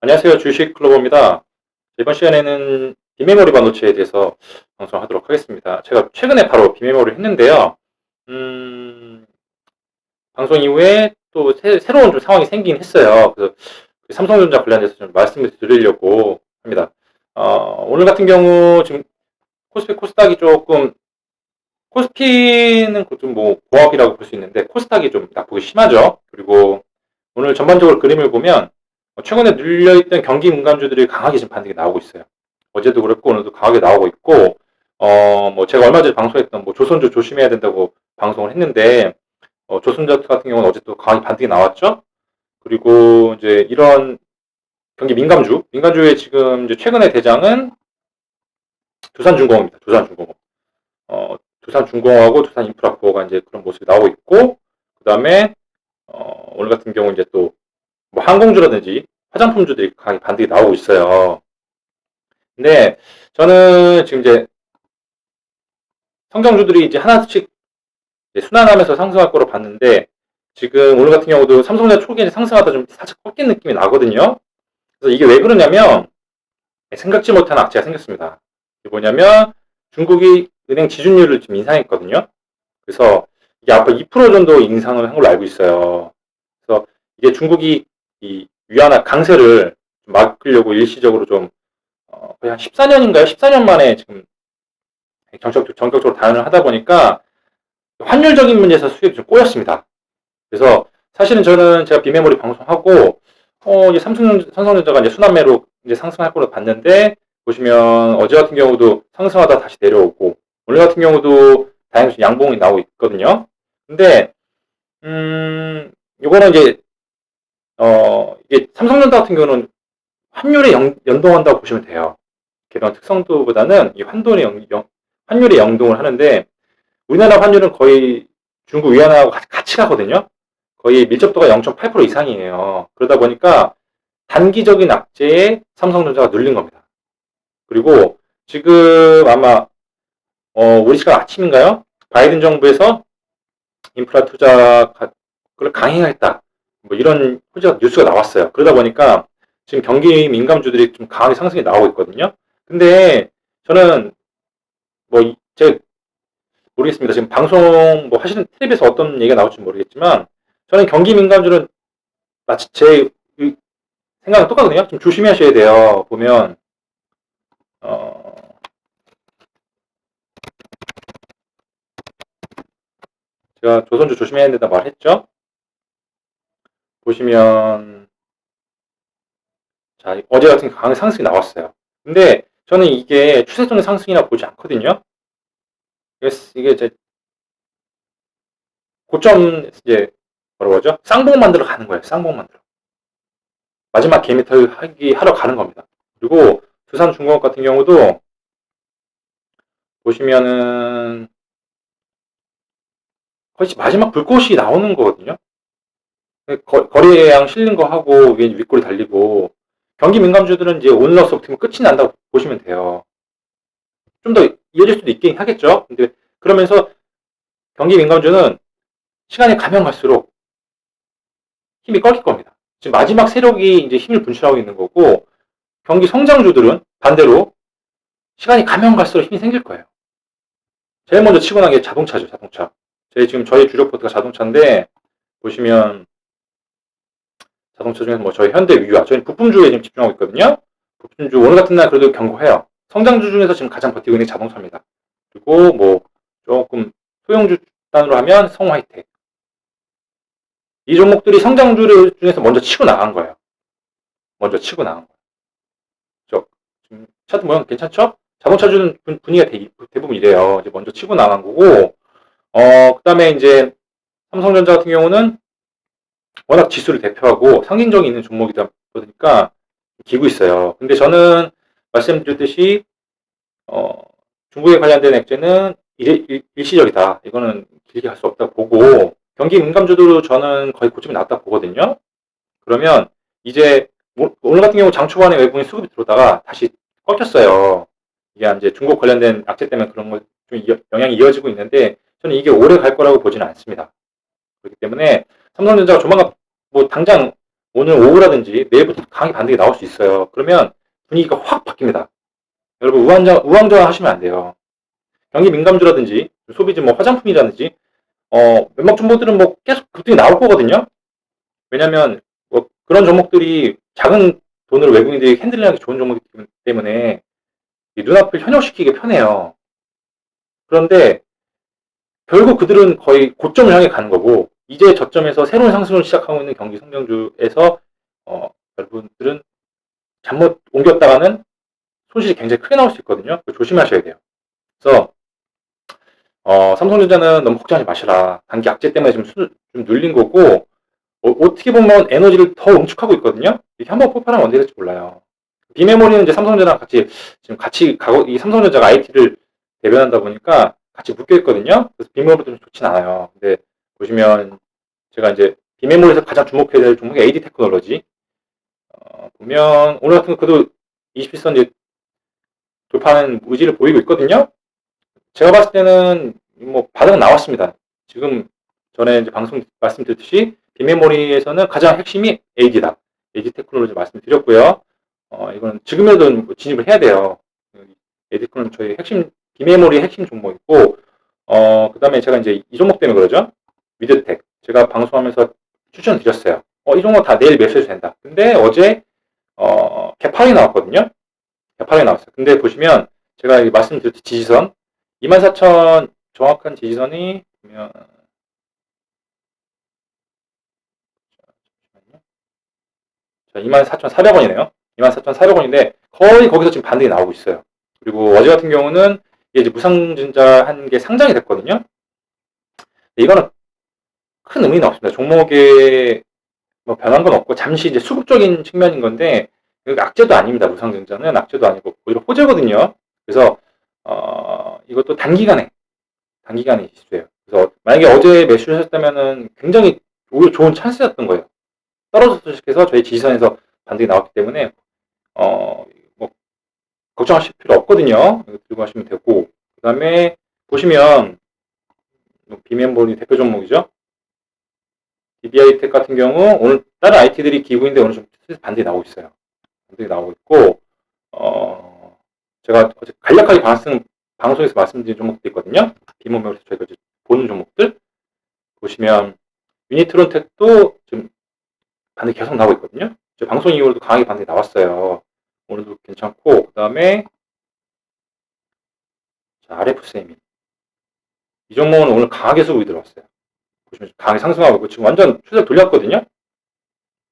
안녕하세요. 주식 클로버입니다. 이번 시간에는 빈메모리 반도체에 대해서 방송하도록 하겠습니다. 제가 최근에 바로 빈메모리를 했는데요. 음, 방송 이후에 또 새로운 좀 상황이 생기긴 했어요. 그래서 삼성전자 관련해서 좀 말씀을 드리려고 합니다. 오늘 같은 경우 지금 코스피 코스닥이 조금 코스피는 좀 뭐 보합이라고 볼 수 있는데 코스닥이 좀 낙폭이 심하죠. 그리고 오늘 전반적으로 그림을 보면 최근에 눌려있던 경기 민감주들이 강하게 지금 반등이 나오고 있어요. 어제도 그랬고 오늘도 강하게 나오고 있고 뭐 제가 얼마 전에 방송했던 뭐 조선주 조심해야 된다고 방송을 했는데 조선주 같은 경우는 어제 또 강하게 반등이 나왔죠. 그리고 이제 이런 경기 민감주의 지금 이제 최근의 대장은 두산중공업입니다. 두산중공업. 두산중공업하고 두산인프라코어가 이제 그런 모습이 나오고 있고 그 다음에 오늘 같은 경우 이제 또 뭐 항공주라든지 화장품주들이 강하게 반등이 나오고 있어요. 근데 저는 지금 이제 성장주들이 이제 하나씩 이제 순환하면서 상승할 거로 봤는데 지금 오늘 같은 경우도 삼성전자 초기에 상승하다 좀 살짝 꺾인 느낌이 나거든요. 그래서 이게 왜 그러냐면 생각지 못한 악재가 생겼습니다. 이게 뭐냐면 중국이 은행 지준율을 지금 인상했거든요. 그래서 이게 앞으로 2% 정도 인상을 한 걸로 알고 있어요. 그래서 이게 중국이 이 위안화 강세를 막으려고 일시적으로 좀 거의 한 14년인가요? 14년 만에 지금 전격적으로 단언을 하다 보니까 환율적인 문제에서 수익이 좀 꼬였습니다. 그래서 사실은 저는 제가 비메모리 방송하고 이제 삼성전자가 이제 순환매로 이제 상승할 거로 봤는데 보시면 어제 같은 경우도 상승하다 다시 내려오고 오늘 같은 경우도 다행히 양봉이 나오고 있거든요. 근데 요거는 이제 이게 삼성전자 같은 경우는 환율에 연동한다고 보시면 돼요. 그런 특성도보다는 이 환율에 연동을 하는데 우리나라 환율은 거의 중국 위안화하고 같이 가거든요. 거의 밀접도가 0.8% 이상이에요. 그러다 보니까 단기적인 악재에 삼성전자가 눌린 겁니다. 그리고 지금 아마 우리 시간 아침인가요? 바이든 정부에서 인프라 투자를 강행했다. 뭐 이런 뉴스가 나왔어요. 그러다 보니까 지금 경기 민감주들이 좀 강하게 상승이 나오고 있거든요. 근데 저는 뭐 제가 모르겠습니다. 지금 방송 뭐 하시는 텔레비에서 어떤 얘기가 나올지 모르겠지만 저는 경기 민감주는 마치 제 생각은 똑같거든요. 좀 조심하셔야 돼요. 보면 어, 제가 조선주 조심해야 된다 말했죠. 보시면 자 어제 같은 강한 상승이 나왔어요. 근데 저는 이게 추세적인 상승이라 보지 않거든요. 이게 이제 고점 이제 뭐라고 하죠? 쌍봉 만들어 가는 거예요. 쌍봉 만들어. 마지막 개미털 하러 가는 겁니다. 그리고 두산중공업 같은 경우도 보시면은 거의 마지막 불꽃이 나오는 거거든요. 거래량 실린 거 하고 위에 윗골이 달리고 경기 민감주들은 이제 오늘로서 어떻게 보면 끝이 난다고 보시면 돼요. 좀 더 이어질 수도 있긴 하겠죠. 근데 그러면서 경기 민감주는 시간이 가면 갈수록 힘이 꺾일 겁니다. 지금 마지막 세력이 이제 힘을 분출하고 있는 거고 경기 성장주들은 반대로 시간이 가면 갈수록 힘이 생길 거예요. 제일 먼저 치고 난 게 자동차죠, 자동차. 저희 주력 포트가 자동차인데 보시면 자동차 중에서 뭐 저희 현대 위와 저희는 부품주에 지금 집중하고 있거든요. 부품주 오늘 같은 날 그래도 견고해요. 성장주 중에서 지금 가장 버티고 있는 게 자동차입니다. 그리고 뭐 조금 소형주 단으로 하면 성화이텍. 이 종목들이 성장주 중에서 먼저 치고 나간 거예요. 먼저 치고 나간 거예요. 지금 차트 모양 괜찮죠? 자동차주는 분위기가 대부분 이래요. 이제 먼저 치고 나간 거고, 그 다음에 이제 삼성전자 같은 경우는 워낙 지수를 대표하고 상징적이 있는 종목이다 보니까 기고 있어요. 근데 저는 말씀드렸듯이 중국에 관련된 액재는 일시적이다. 이거는 길게 갈 수 없다고 보고 경기 민감주도 저는 거의 고점이 났다 보거든요. 그러면 이제 오늘 같은 경우 장 초반에 외국인 수급이 들어오다가 다시 꺾였어요. 이게 이제 중국 관련된 악재 때문에 그런 거 좀 영향이 이어지고 있는데 저는 이게 오래 갈 거라고 보지는 않습니다. 그렇기 때문에 삼성전자가 조만간 뭐 당장 오늘 오후라든지 내일부터 강하게 반등이 나올 수 있어요. 그러면 분위기가 확 바뀝니다. 여러분 우왕좌왕 하시면 안 돼요. 경기 민감주라든지 소비재 뭐 화장품이라든지 몇몇 종목들은 뭐 계속 급등이 나올 거거든요. 왜냐면 뭐 그런 종목들이 작은 돈으로 외국인들이 핸들링하기 좋은 종목이기 때문에 눈앞을 현혹시키기 편해요. 그런데 결국 그들은 거의 고점을 향해 가는 거고 이제 저점에서 새로운 상승을 시작하고 있는 경기 성장주에서 여러분들은 잘못 옮겼다가는 손실이 굉장히 크게 나올 수 있거든요. 조심하셔야 돼요. 그래서 삼성전자는 너무 걱정하지 마시라. 단기 악재 때문에 지금 좀 눌린 거고 어떻게 보면 에너지를 더 응축하고 있거든요. 이게 한번 폭발하면 언제 될지 몰라요. 비메모리는 이제 삼성전자랑 지금 같이 가고, 이 삼성전자가 IT를 대변한다 보니까 같이 묶여 있거든요. 그래서 비메모리도 좀 좋진 않아요. 근데 보시면 제가 이제 비메모리에서 가장 주목해야 될 종목이 AD 테크놀로지. 보면 오늘 같은 거 그래도 20선 이제 돌파하는 의지를 보이고 있거든요. 제가 봤을 때는 뭐 바닥은 나왔습니다. 지금 전에 이제 방송 말씀드렸듯이 비메모리에서는 가장 핵심이 AD다. AD 테크놀로지 말씀드렸고요. 이거는 지금이라도 진입을 해야 돼요. AD 테크놀로지 저희 핵심 비메모리 핵심 종목이고, 그 다음에 제가 이제 이 종목 때문에 그러죠. 미드텍 제가 방송하면서 추천드렸어요. 이 종목 다 내일 매수해도 된다. 근데 어제 개팔이 나왔거든요. 개팔이 나왔어요. 근데 보시면 제가 말씀드렸듯이 지지선 24,000 정확한 지지선이 보면 자, 24,400원이네요. 24,400원인데 거의 거기서 지금 반등이 나오고 있어요. 그리고 어제 같은 경우는 이제 무상증자 한 게 상장이 됐거든요. 이거는 큰 의미는 없습니다. 종목에 뭐 변한 건 없고 잠시 이제 수급적인 측면인 건데 악재도 아닙니다. 무상증자는 악재도 아니고 오히려 호재거든요. 그래서 이것도 단기간에 이슈예요. 그래서 만약에 어제 매수하셨다면은 굉장히 오히려 좋은 찬스였던 거예요. 떨어져서 시작해서 저희 지지선에서 반등이 나왔기 때문에 뭐 걱정하실 필요 없거든요. 이거 들고 가시면 되고 그 다음에 보시면 비메모리 대표 종목이죠. DBI텍 같은 경우 오늘 다른 IT들이 기부인데 오늘 좀 반등이 나오고 있어요. 반등이 나오고 있고 제가 어제 간략하게 방송에서 말씀드린 종목도 있거든요. 비메모리에서 저희가 이제 보는 종목들 보시면 유니트론텍도 지금 반등이 계속 나오고 있거든요. 방송 이후로도 강하게 반등이 나왔어요. 오늘도 괜찮고 그 다음에 RF세미 이 종목은 오늘 강하게 수급이 들어왔어요. 보시면 강하게 상승하고 있고 지금 완전 추세 돌렸거든요.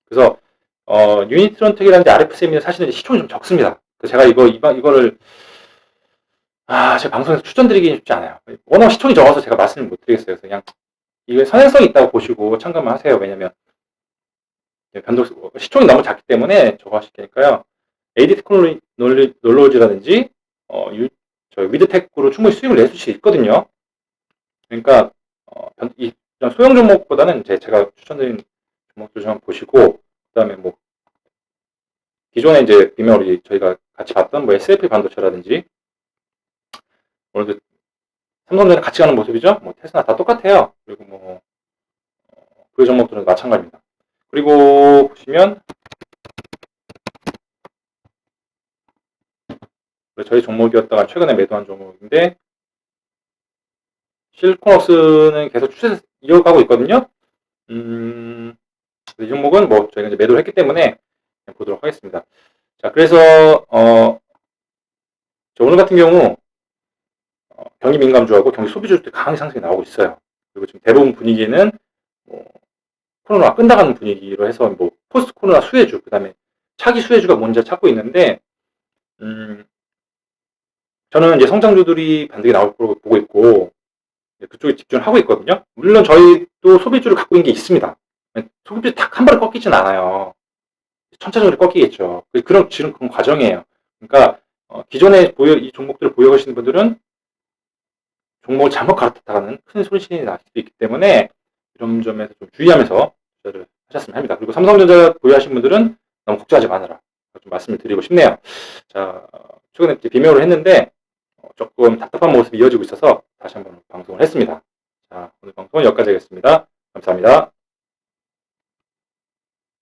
그래서 유니트론텍이라는 RF세미는 사실은 시총이 좀 적습니다. 그래서 제가 이거를 제 방송에서 추천드리기 쉽지 않아요. 워낙 시총이 적어서 제가 말씀을 못 드리겠어요. 그래서 그냥 이게 선행성이 있다고 보시고 참고만 하세요. 왜냐면 시총이 너무 작기 때문에 저거 하실 테니까요. AD 테크놀로지라든지 저희 미드텍으로 충분히 수익을 낼 수 있거든요. 그러니까 이런 소형 종목보다는 제가 추천드린 종목들 좀 한번 보시고 그다음에 뭐 기존에 이제 비메모리 저희가 같이 봤던 뭐 SLP 반도체라든지 오늘도 삼성전자 같이 가는 모습이죠. 뭐 테스나 다 똑같아요. 그리고 뭐 그 종목들은 마찬가지입니다. 그리고 보시면 저희 종목이었다가 최근에 매도한 종목인데 실리콘웍스는 계속 추세 이어가고 있거든요. 이 종목은 뭐 저희가 이제 매도를 했기 때문에 보도록 하겠습니다. 자, 그래서 오늘 같은 경우 경기 민감주하고 경기 소비주들 강하게 상승이 나오고 있어요. 그리고 지금 대부분 분위기는 뭐 코로나가 끝나가는 분위기로 해서 뭐 포스트 코로나 수혜주, 그다음에 차기 수혜주가 뭔지 찾고 있는데 저는 이제 성장주들이 반등이 나올 거라고 보고 있고 그쪽에 집중을 하고 있거든요. 물론 저희도 소비주를 갖고 있는 게 있습니다. 소비주 딱 한 번에 꺾이진 않아요. 천차적으로 꺾이겠죠. 그런 과정이에요. 그러니까 기존에 이 종목들을 보유하시는 분들은 종목을 잘못 갈아탔다가는 큰 손실이 날 수도 있기 때문에 이런 점에서 좀 주의하면서 투자를 하셨으면 합니다. 그리고 삼성전자 보유하신 분들은 너무 걱정하지 마느라 좀 말씀을 드리고 싶네요. 자, 최근에 비매호를 했는데 조금 답답한 모습이 이어지고 있어서 다시 한번 방송을 했습니다. 자, 오늘 방송은 여기까지 하겠습니다. 감사합니다.